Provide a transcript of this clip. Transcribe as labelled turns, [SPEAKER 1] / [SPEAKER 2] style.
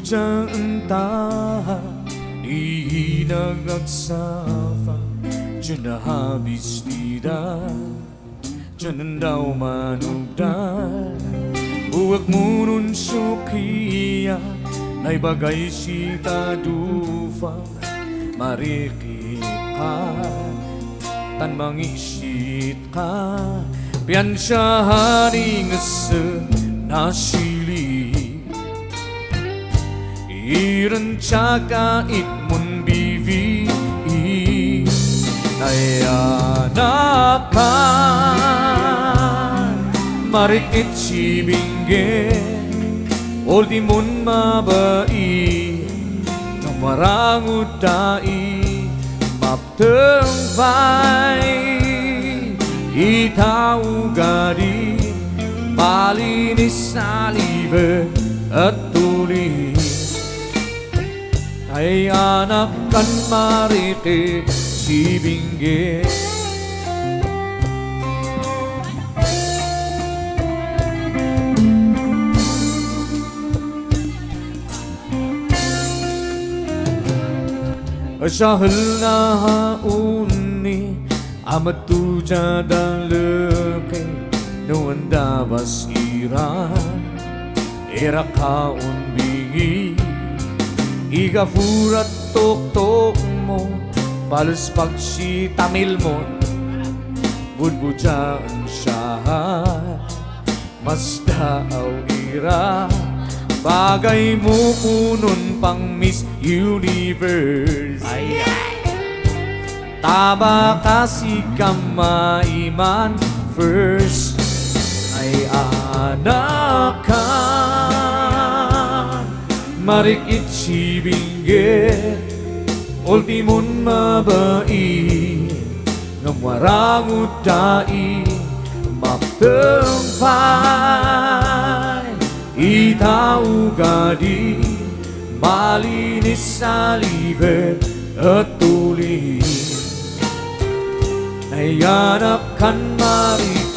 [SPEAKER 1] dyan taha Iinagagsafa Dyan na habis tida Dyan daw manugdan Buwag mo nun sukiya Ay bagay sita dufa Marikit ka Tan mangisit ka Pian siya haring sa nasili Iran tsaka itmun bivi Ay anak ka Marikit Shi Benguet Oldi mun mabai Namarangut dai Mapteng pai Itau gadi Malinis salive at tuli Ay anak kan Marikit Shi Benguet Sahel na hauni Amat tuja dan leke Nuan dabas iran Era kaun bingi Iga furat tok-tok mo Balas pagsi tamil mo Budbujaan siya Mas daaw ira Bagay mo kunon pang Miss Universe ay, Taba kasi kamaiman first Ay anak ka Marikit Shi Benguet Ultimon mabai Ngamarangut dai Maptempay Itau gadi Malinis salive at tuli Ay anak kan Marikit